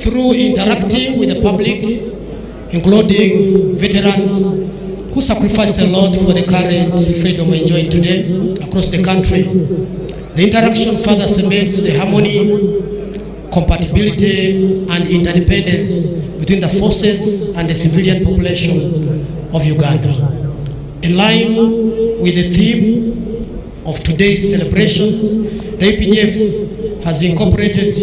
through interacting with the public, including veterans who sacrificed a lot for the current freedom we enjoy today across the country. The interaction further cements the harmony, compatibility, and interdependence between the forces and the civilian population of Uganda. In line with the theme of today's celebrations, the UPDF has incorporated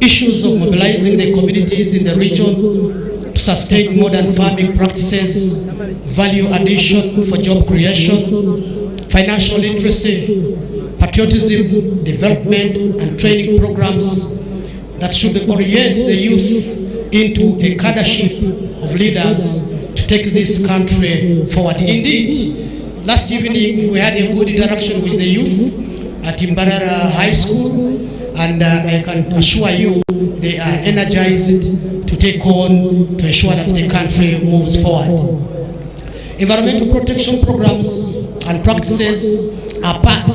issues of mobilizing the communities in the region to sustain modern farming practices, value addition for job creation, financial literacy, patriotism, development, and training programs that should orient the youth into a cadreship of leaders to take this country forward. Indeed, last evening we had a good interaction with the youth at Imbarara High School, and I can assure you they are energized to take on to ensure that the country moves forward. Environmental protection programs and practices are part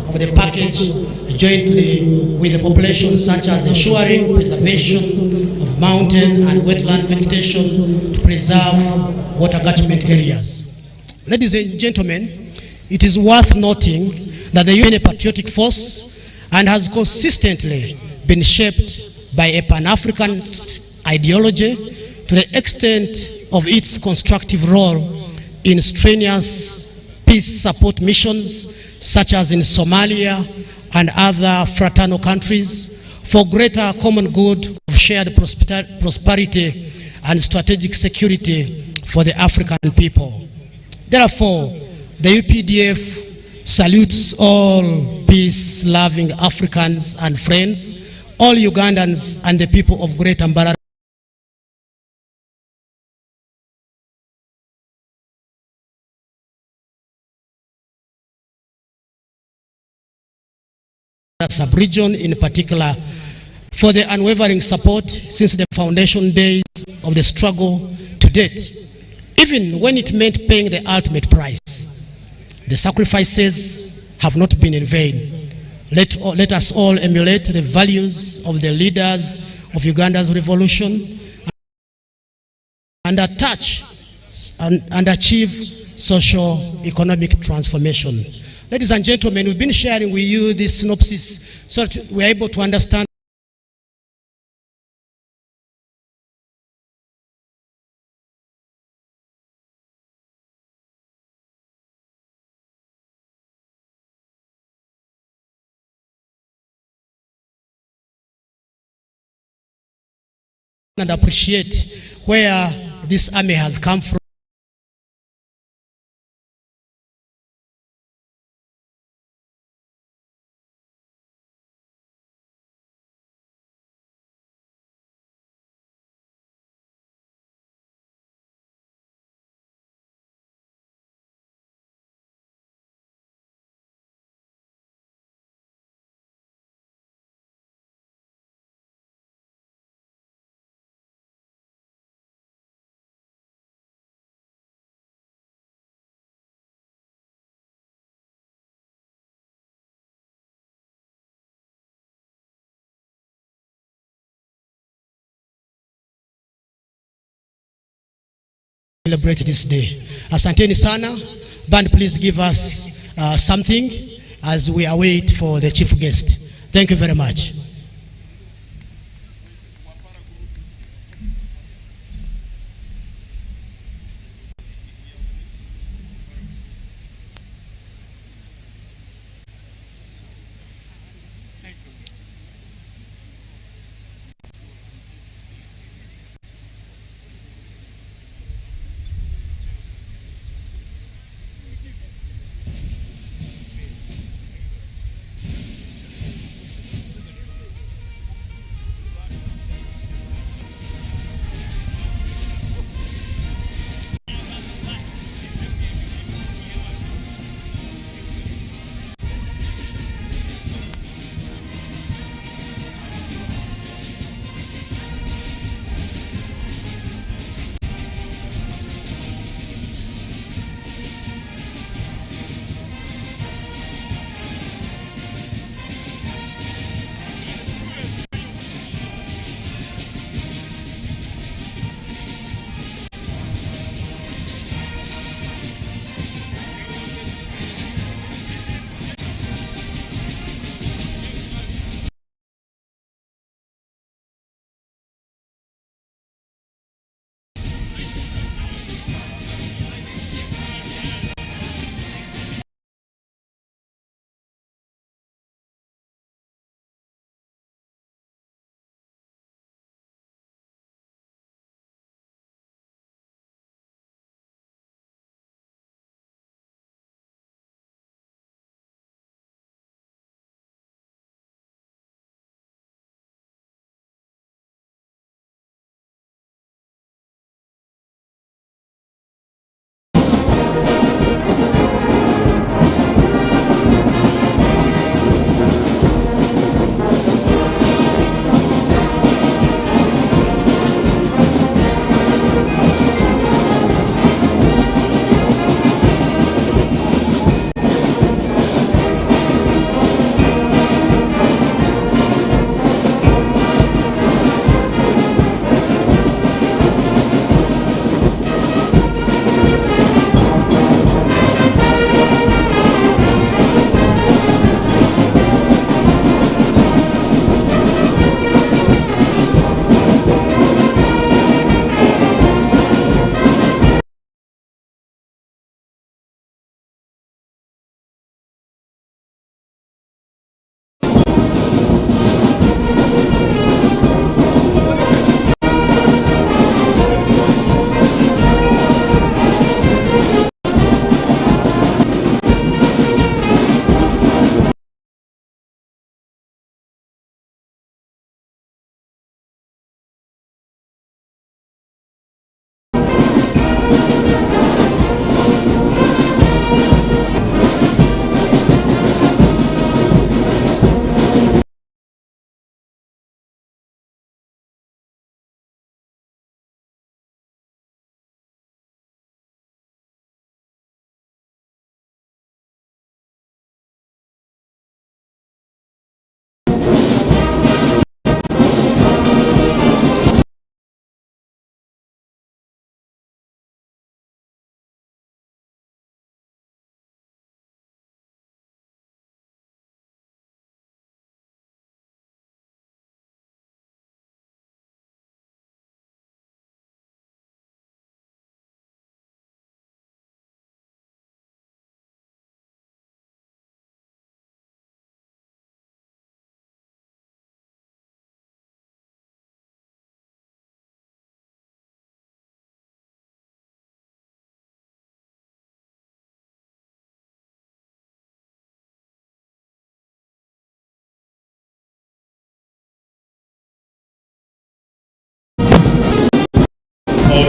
of the package jointly with the population, such as ensuring preservation of mountain and wetland vegetation to preserve water catchment areas. Ladies and gentlemen, it is worth noting that the UN is a patriotic force and has consistently been shaped by a Pan-African ideology to the extent of its constructive role in strenuous peace support missions such as in Somalia and other fraternal countries for greater common good of shared prosperity and strategic security for the African people. Therefore, the UPDF salutes all peace-loving Africans and friends, all Ugandans and the people of Great Mbarara sub-region in particular for the unwavering support since the foundation days of the struggle to date, even when it meant paying the ultimate price. The sacrifices have not been in vain. Let us all emulate the values of the leaders of Uganda's revolution and achieve socio-economic transformation. Ladies and gentlemen, we've been sharing with you this synopsis so that we're able to understand and appreciate where this army has come from. Celebrate this day. Asanteni sana. Band, please give us something as we await for the chief guest. Thank you very much.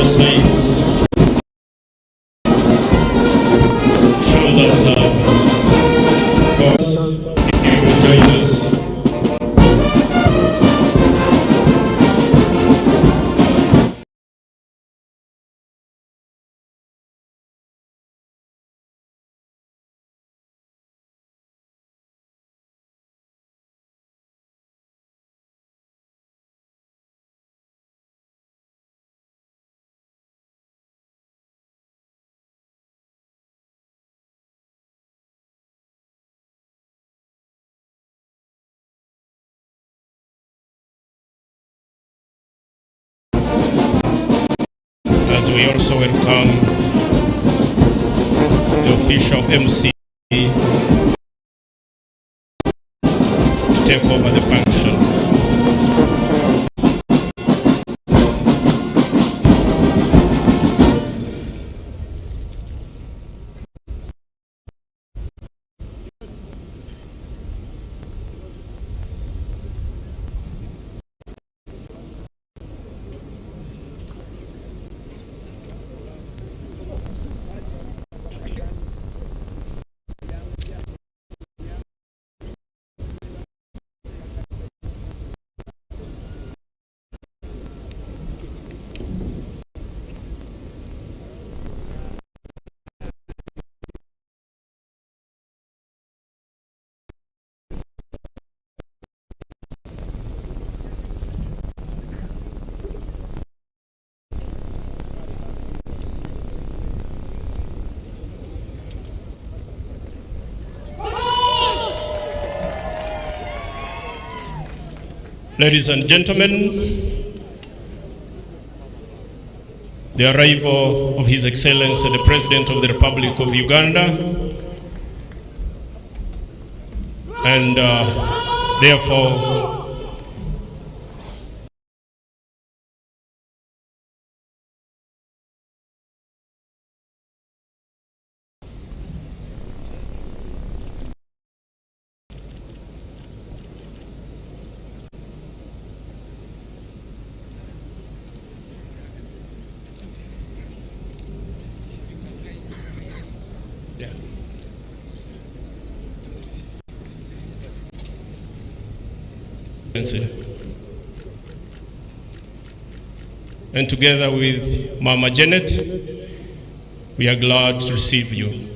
both sides. Show that you will join us. As we also welcome the official MC to take over the function. Ladies and gentlemen, the arrival of His Excellency the President of the Republic of Uganda, and therefore and together with Mama Janet, we are glad to receive you.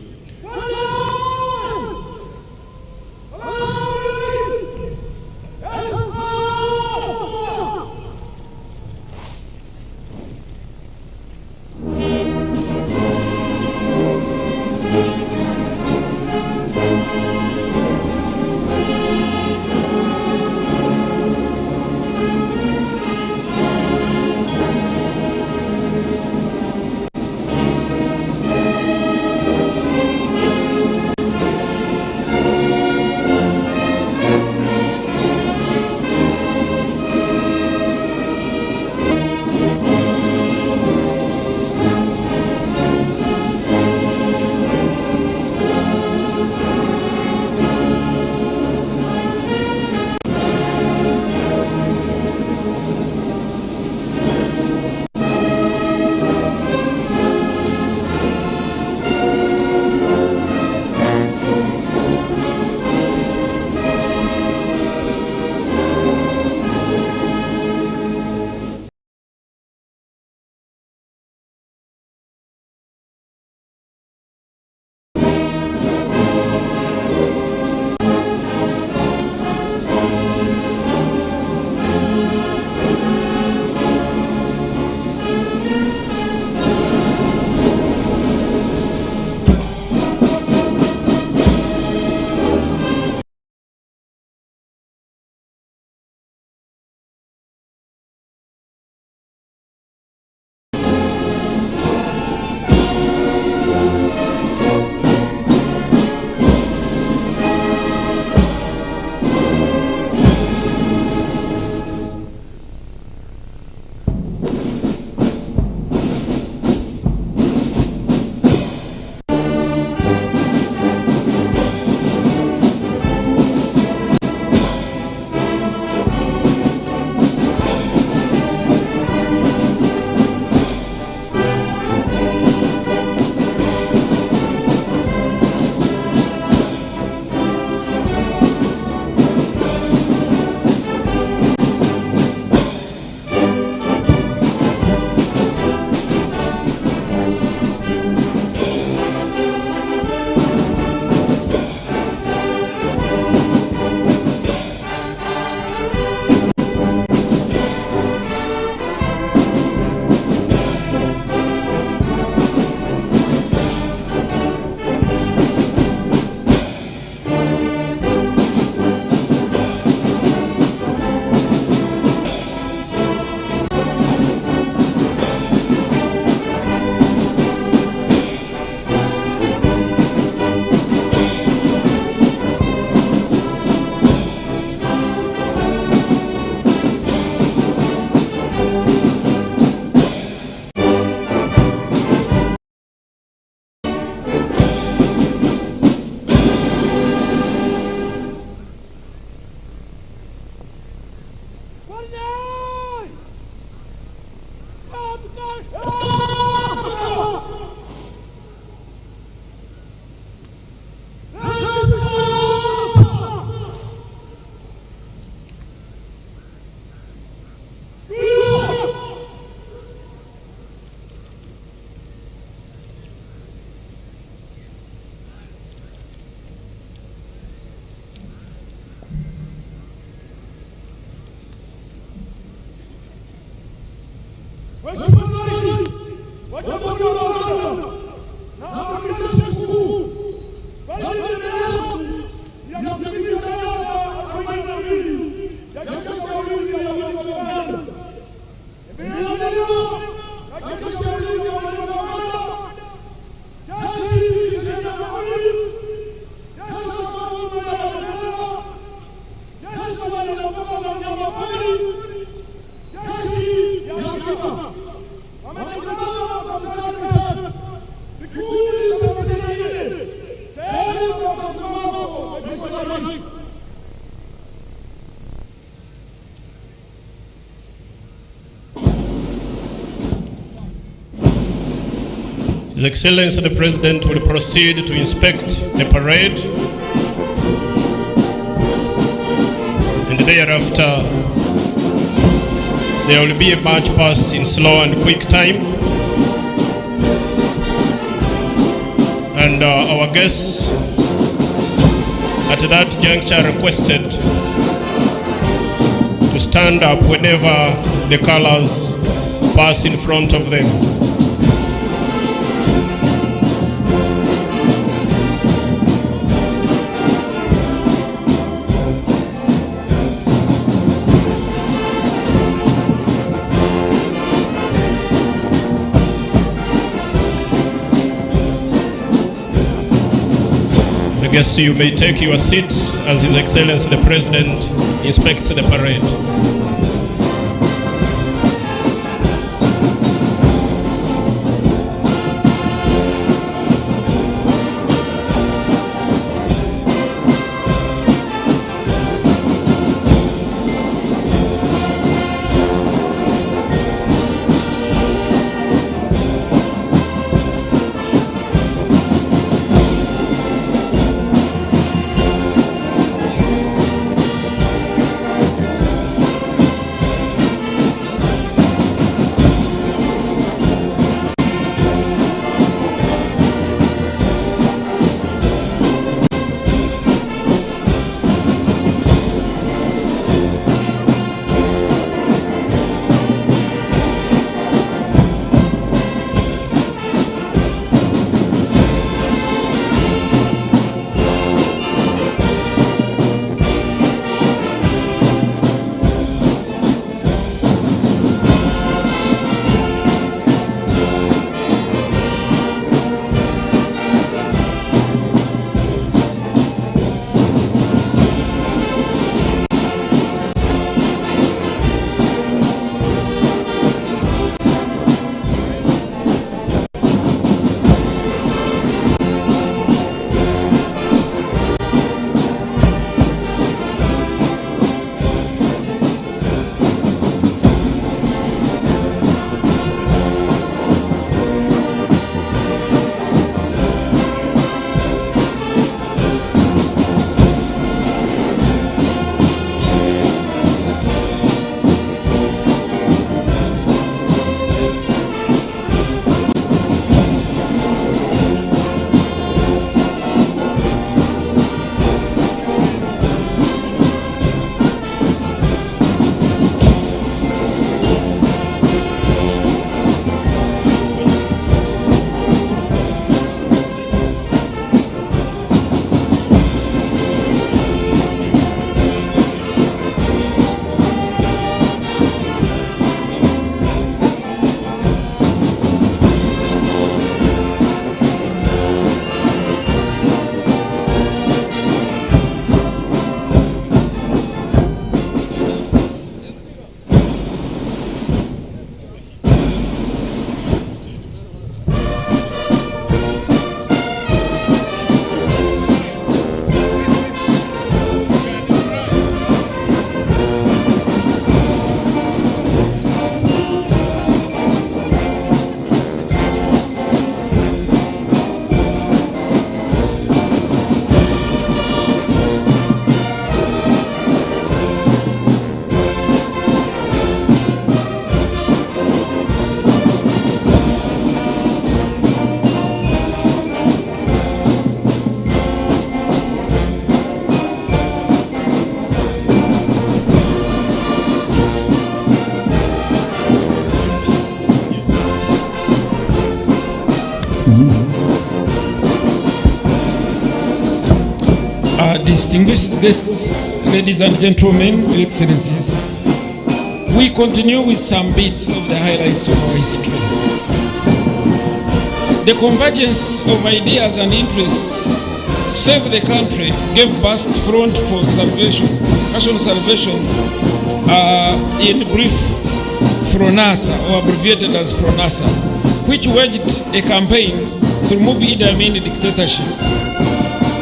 His Excellency the President will proceed to inspect the parade, and thereafter there will be a march past in slow and quick time, and our guests at that juncture requested to stand up whenever the colors pass in front of them. Guests, you may take your seats as His Excellency the President inspects the parade. Distinguished guests, ladies and gentlemen, your excellencies, we continue with some bits of the highlights of our history. The convergence of ideas and interests to save the country gave birth to Front for Salvation, National Salvation, in brief, FRONASA, or abbreviated as FRONASA, which waged a campaign to remove Idi Amin dictatorship.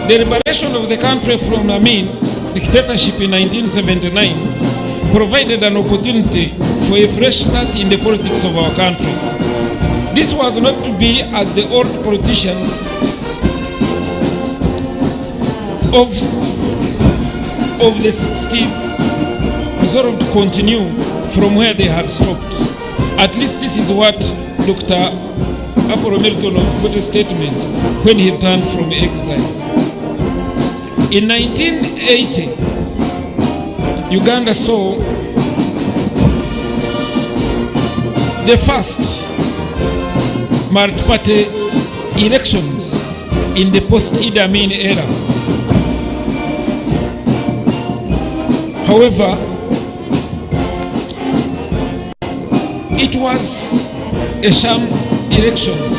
The liberation of the country from Amin dictatorship in 1979 provided an opportunity for a fresh start in the politics of our country. This was not to be as the old politicians of the 60s resolved to continue from where they had stopped. At least this is what Dr. Apollo Milton put a statement when he returned from exile. In 1980, Uganda saw the first multi-party elections in the post-Idi Amin era. However, it was a sham elections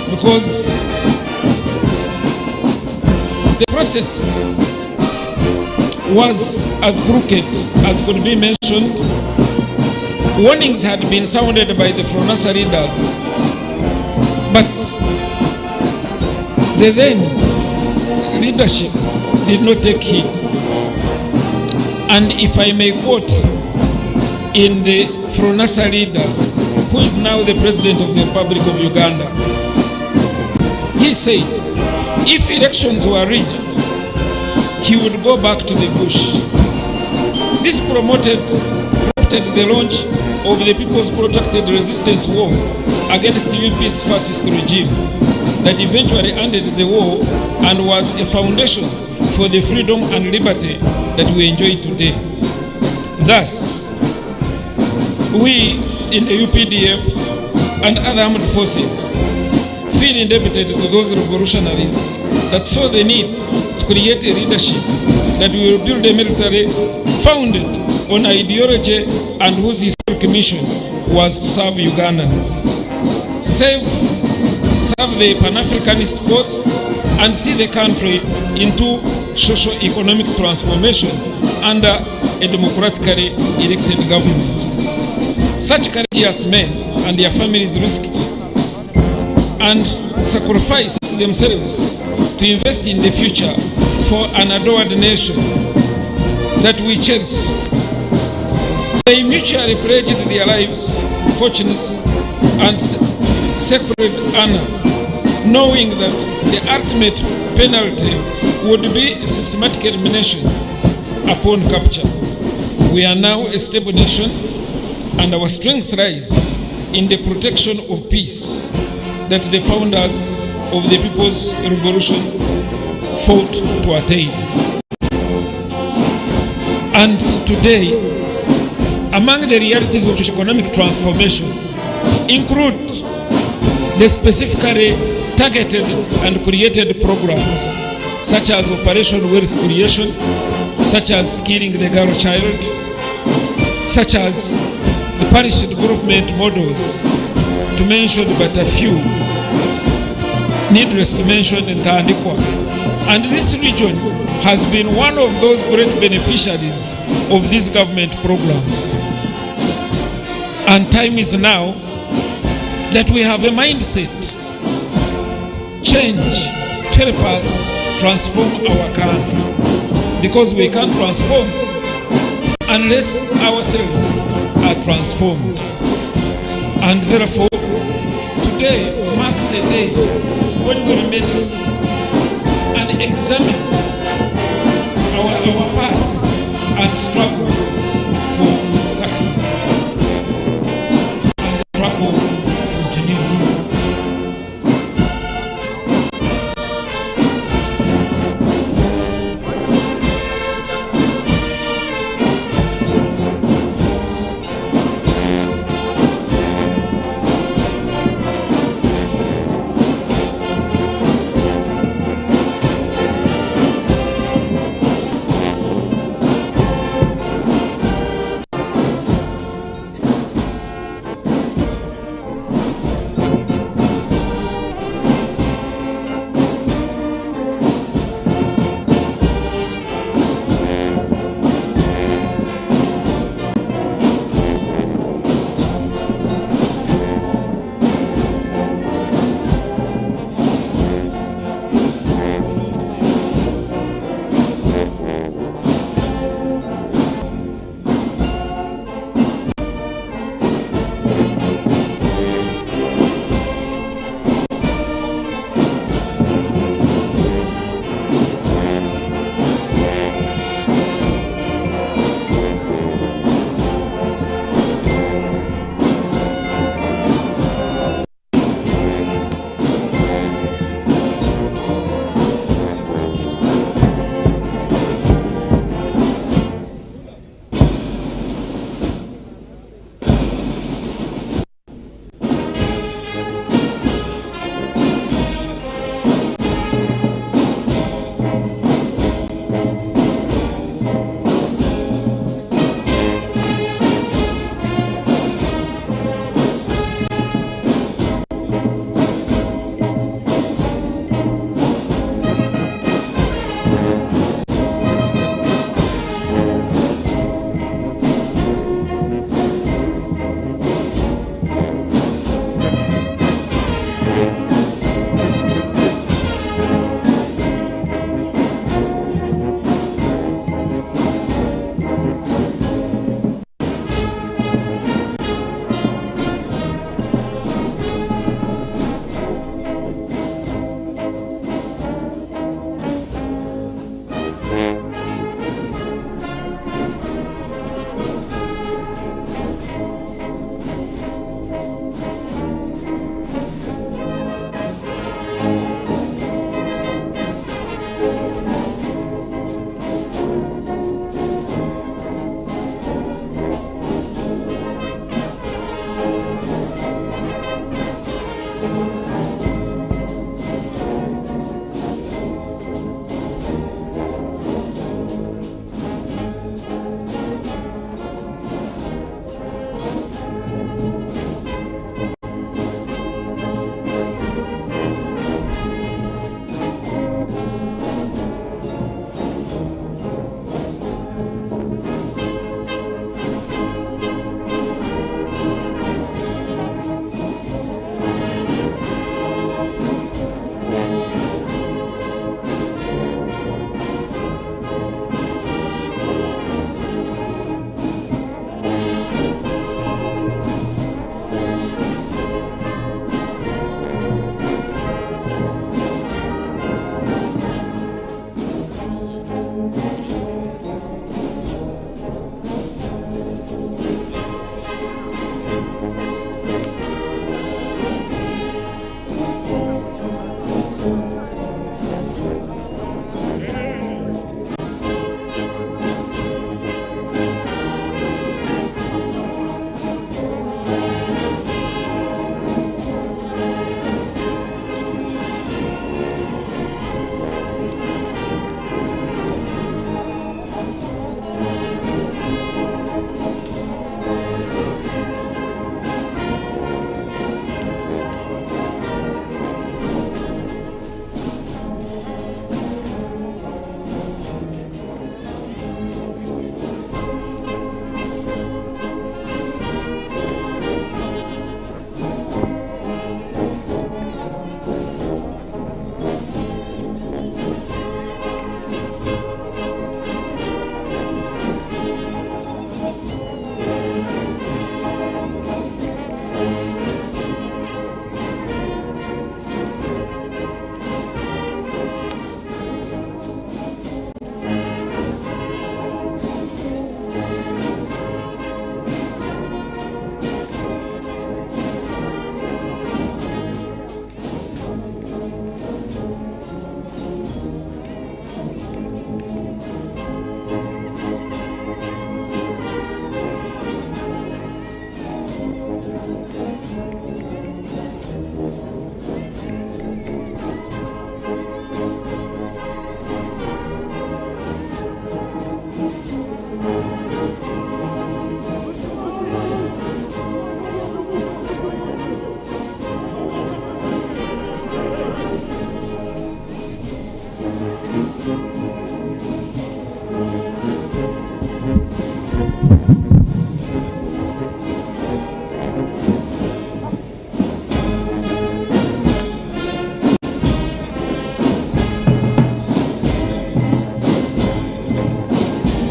because the process was as crooked as could be mentioned. Warnings had been sounded by the FRONASA leaders, but the then leadership did not take heed. And if I may quote in the FRONASA leader, who is now the President of the Republic of Uganda, he said, if elections were rigged, he would go back to the bush. This promoted the launch of the People's Protracted Resistance War against UP's fascist regime that eventually ended the war and was a foundation for the freedom and liberty that we enjoy today. Thus, we in the UPDF and other armed forces feel indebted to those revolutionaries that saw the need to create a leadership that will build a military founded on ideology and whose historic mission was to serve Ugandans, serve the Pan-Africanist cause, and see the country into socio-economic transformation under a democratically elected government. Such courageous men and their families risked and sacrificed themselves to invest in the future for an adored nation that we cherish. They mutually pledged their lives, fortunes, and sacred honor, knowing that the ultimate penalty would be systematic elimination upon capture. We are now a stable nation, and our strength lies in the protection of peace that the founders of the People's Revolution fought to attain. And today, among the realities of economic transformation include the specifically targeted and created programs such as Operation Wealth Creation, such as skilling the girl child, such as the parish development models, to mention but a few, needless to mention in Tandikwa. And this region has been one of those great beneficiaries of these government programs. And time is now that we have a mindset change to help us transform our country, because we can't transform unless ourselves are transformed. And therefore, today marks a day when we remain and examine our past and struggle for success. And the struggle continues.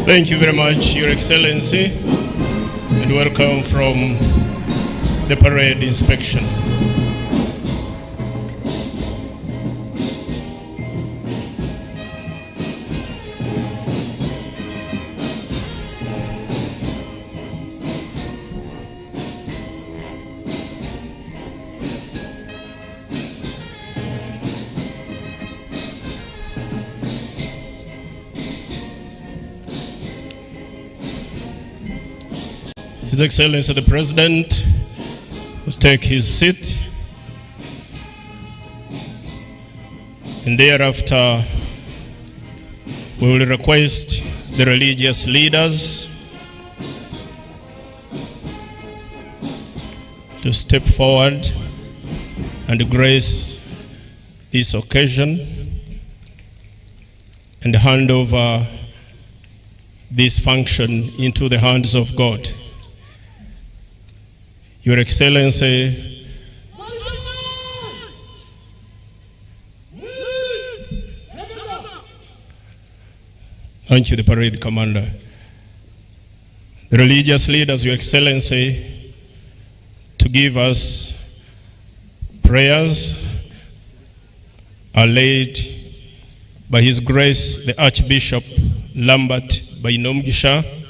Thank you very much, Your Excellency, and welcome from the parade inspection. His Excellency the President will take his seat, and thereafter we will request the religious leaders to step forward and grace this occasion and hand over this function into the hands of God. Your Excellency, thank you, the parade commander. The religious leaders, Your Excellency, to give us prayers are led by His Grace, the Archbishop Lambert Bainomgisha,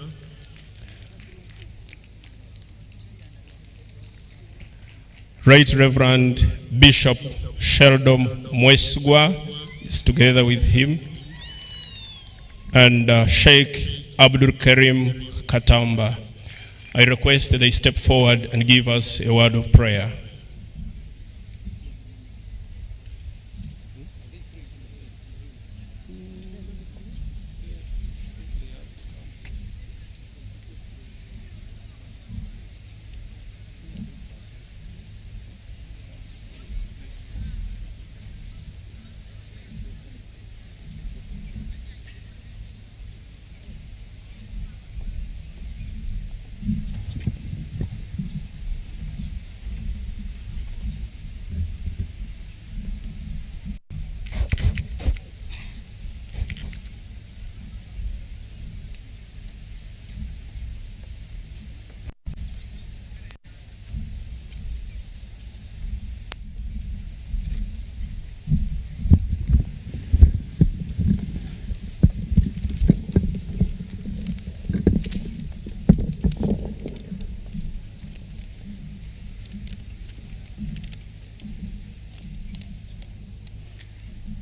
Right Reverend Bishop Sheldon Mwesugwa is together with him, and Sheikh Abdul Karim Katamba. I request that they step forward and give us a word of prayer.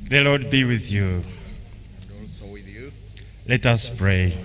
The Lord be with you. And also with you. Let us pray.